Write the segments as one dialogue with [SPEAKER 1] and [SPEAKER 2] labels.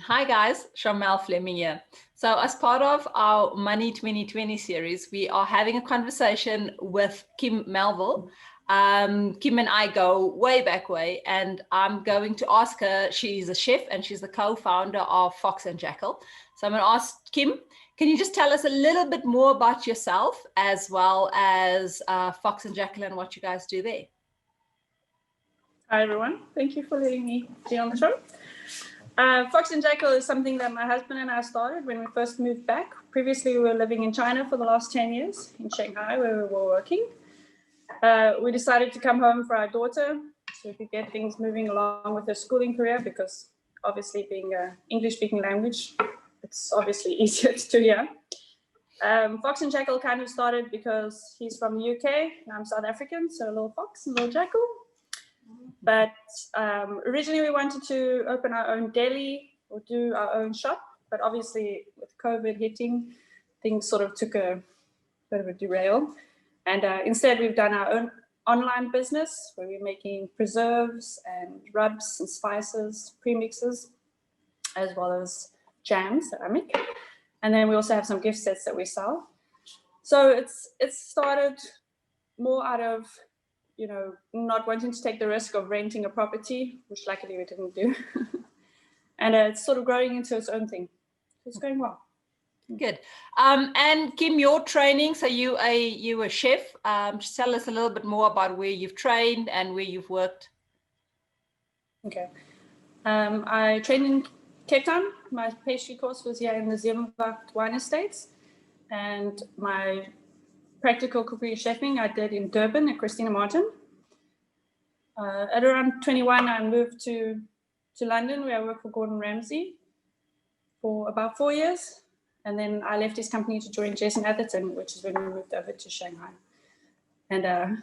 [SPEAKER 1] Hi guys, Charmel Flemming here. So as part of our Money 2020 series, we are having a conversation with Kim Melvin. Kim and I go way back way, and I'm going to ask her, she's a chef and she's the co-founder of Fox and Jackal. So I'm going to ask Kim, can you just tell us a little bit more about yourself as well as Fox and Jackal and what you guys do there?
[SPEAKER 2] Hi everyone, thank you for letting me be on the show. Fox and Jackal is something that my husband and I started when we first moved back. Previously, we were living in China for the last 10 years, in Shanghai, where we were working. We decided to come home for our daughter so we could get things moving along with her schooling career, because obviously being an English-speaking language, it's obviously easier to hear. Fox and Jackal kind of started because he's from the UK and I'm South African, so a little fox and a little jackal. But originally we wanted to open our own deli or do our own shop, but obviously with COVID hitting, things sort of took a bit of a derail. And instead we've done our own online business where we're making preserves and rubs and spices, premixes, as well as jams that I make. And then we also have some gift sets that we sell. So it's started more out of, you know, not wanting to take the risk of renting a property, which luckily we didn't do. And it's sort of growing into its own thing. It's going well.
[SPEAKER 1] Good. And Kim, your training, so you a chef. Just tell us a little bit more about where you've trained and where you've worked.
[SPEAKER 2] Okay. I trained in Cape Town. My pastry course was here in the Zevenwacht wine estates. And my practical cookery chefing I did in Durban at Christina Martin. At around 21, I moved to London, where I worked for Gordon Ramsay for about 4 years. And then I left his company to join Jason Atherton, which is when we moved over to Shanghai. And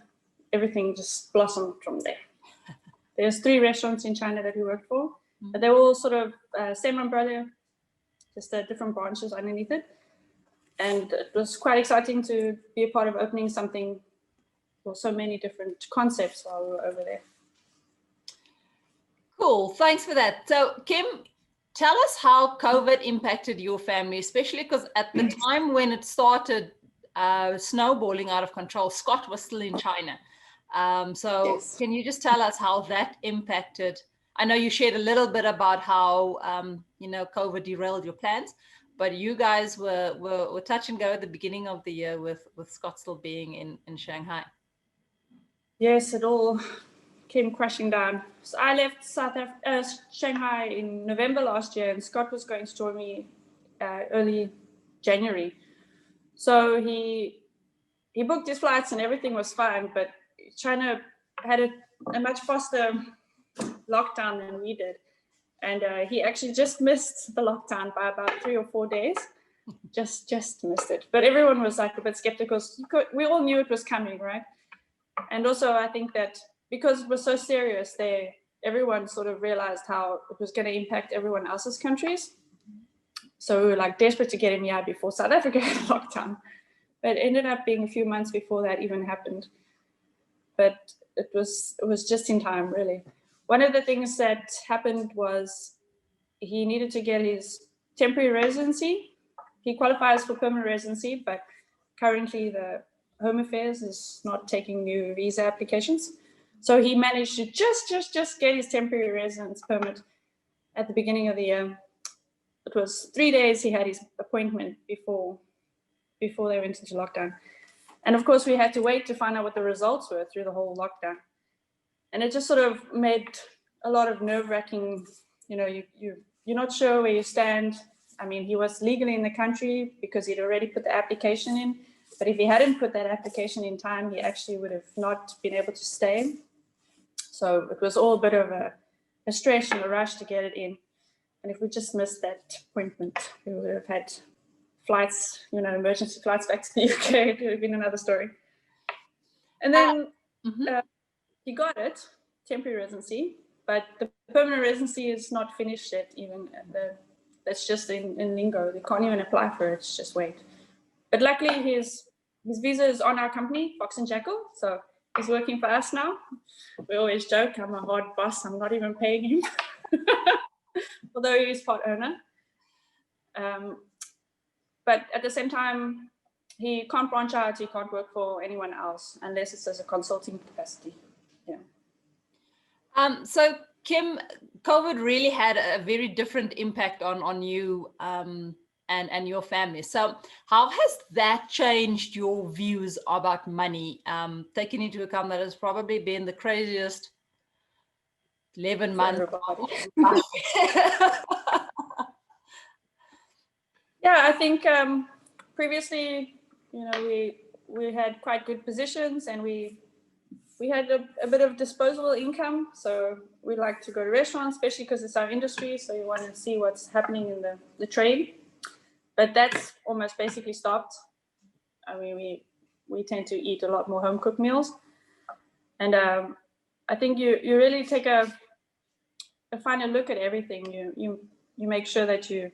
[SPEAKER 2] everything just blossomed from there. There's 3 restaurants in China that we worked for. But they were all sort of same umbrella, just different branches underneath it. And it was quite exciting to be a part of opening something for so many different concepts while we were over there.
[SPEAKER 1] Cool, thanks for that. So Kim, tell us how COVID impacted your family, especially because at the time when it started snowballing out of control, Scott was still in China. So yes. Can you just tell us how that impacted? I know you shared a little bit about how, COVID derailed your plans, but you guys were touch and go at the beginning of the year with Scott still being in Shanghai.
[SPEAKER 2] Yes, it all came crashing down. So I left Shanghai in November last year, and Scott was going to join me early January. So he booked his flights and everything was fine, but China had a much faster lockdown than we did. And he actually just missed the lockdown by about 3 or 4 days. Just missed it. But everyone was like a bit skeptical. We all knew it was coming, right? And also I think that because it was so serious there, everyone sort of realized how it was going to impact everyone else's countries. So we were like desperate to get him here before South Africa had a lockdown. But it ended up being a few months before that even happened. But it was just in time, really. One of the things that happened was he needed to get his temporary residency. He qualifies for permanent residency, but currently the Home Affairs is not taking new visa applications. So he managed to just get his temporary residence permit at the beginning of the year. It was 3 days he had his appointment before they went into lockdown. And of course, we had to wait to find out what the results were through the whole lockdown. And it just sort of made a lot of nerve-wracking, you're not sure where you stand. I mean, he was legally in the country because he'd already put the application in. But if he hadn't put that application in time, he actually would have not been able to stay. So it was all a bit of a stress and a rush to get it in. And if we just missed that appointment, we would have had flights, emergency flights back to the UK. It would have been another story. And then he got it, temporary residency, but the permanent residency is not finished yet even. That's just in lingo. They can't even apply for it, it's just wait. But luckily his visa is on our company, Fox and Jackal, so he's working for us now. We always joke, I'm a hard boss, I'm not even paying him. although he is part owner. But at the same time, he can't branch out, he can't work for anyone else unless it's as a consulting capacity. Yeah.
[SPEAKER 1] So Kim, COVID really had a very different impact on you and your family. So how has that changed your views about money, taking into account that it's probably been the craziest 11 months?
[SPEAKER 2] Yeah, I think previously, we had quite good positions, and we had a bit of disposable income. So we like to go to restaurants, especially because it's our industry. So you want to see what's happening in the trade. But that's almost basically stopped. I mean, we tend to eat a lot more home cooked meals. And I think you really take a final look at everything. You make sure that you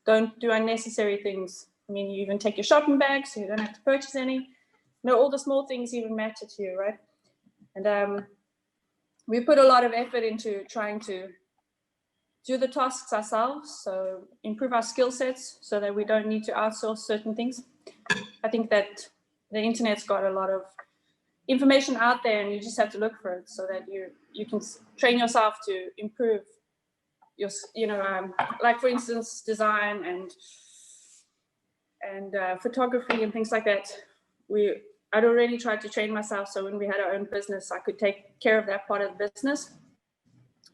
[SPEAKER 2] don't do unnecessary things. I mean, you even take your shopping bag so you don't have to purchase any. All the small things even matter to you, right? And we put a lot of effort into trying to do the tasks ourselves, so improve our skill sets so that we don't need to outsource certain things. I think that the internet's got a lot of information out there, and you just have to look for it so that you can train yourself to improve your, like for instance, design and photography and things like that. I'd already tried to train myself, so when we had our own business, I could take care of that part of the business.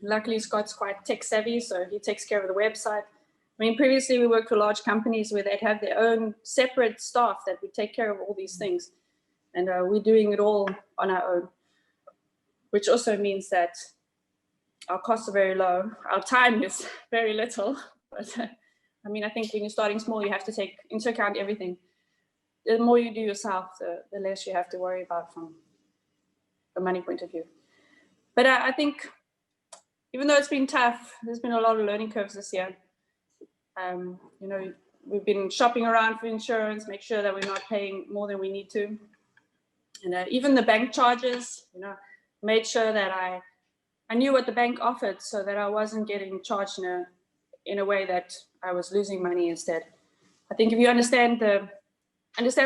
[SPEAKER 2] Luckily, Scott's quite tech savvy, so he takes care of the website. I mean, previously we worked for large companies where they'd have their own separate staff that would take care of all these things. And we're doing it all on our own, which also means that our costs are very low. Our time is very little. But I mean, I think when you're starting small, you have to take into account everything. The more you do yourself, the less you have to worry about from a money point of view. But I think, even though it's been tough, there's been a lot of learning curves this year. We've been shopping around for insurance, make sure that we're not paying more than we need to. And even the bank charges, made sure that I knew what the bank offered so that I wasn't getting charged in a way that I was losing money instead. I think if you understand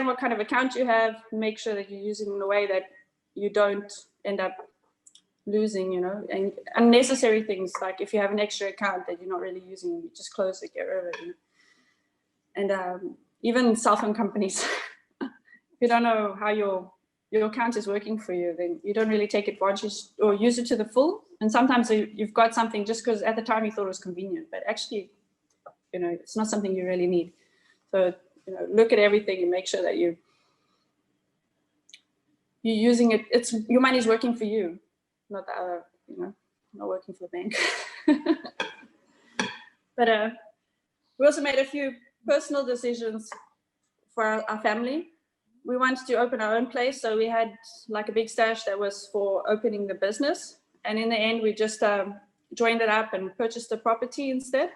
[SPEAKER 2] what kind of account you have, make sure that you're using it in a way that you don't end up losing, and unnecessary things, like if you have an extra account that you're not really using, you just close it, get rid of it. And even cell phone companies, if you don't know how your account is working for you, then you don't really take advantage or use it to the full. And sometimes you've got something just because at the time you thought it was convenient, but actually, it's not something you really need. So, look at everything and make sure that you're using it. Your money's working for you, not the other, not working for the bank. But we also made a few personal decisions for our family. We wanted to open our own place, so we had like a big stash that was for opening the business. And in the end, we just joined it up and purchased a property instead,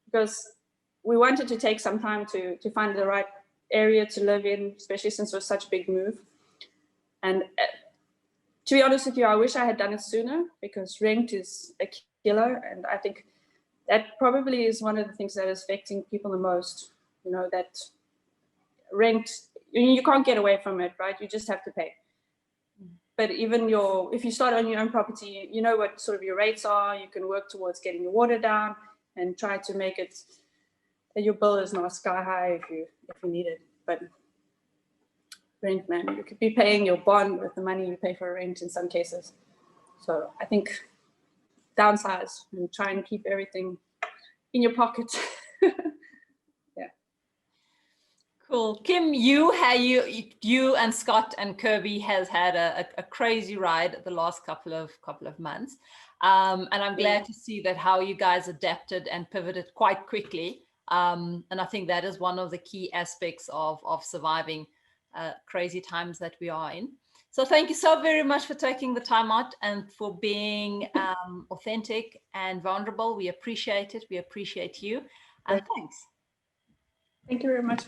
[SPEAKER 2] because we wanted to take some time to find the right area to live in, especially since it was such a big move. And to be honest with you, I wish I had done it sooner, because rent is a killer. And I think that probably is one of the things that is affecting people the most, that rent, you can't get away from it, right? You just have to pay. But even if you start on your own property, you know what sort of your rates are, you can work towards getting your water down and try to make it that your bill is not sky high if you need it. But rent, man, you could be paying your bond with the money you pay for rent in some cases. So I think downsize and try and keep everything in your pocket. Yeah.
[SPEAKER 1] Cool. Kim, you and Scott and Kirby has had a crazy ride the last couple of months. And I'm glad to see that how you guys adapted and pivoted quite quickly. And I think that is one of the key aspects of surviving crazy times that we are in. So thank you so very much for taking the time out and for being authentic and vulnerable. We appreciate it. We appreciate you. And thanks.
[SPEAKER 2] Thank you very much.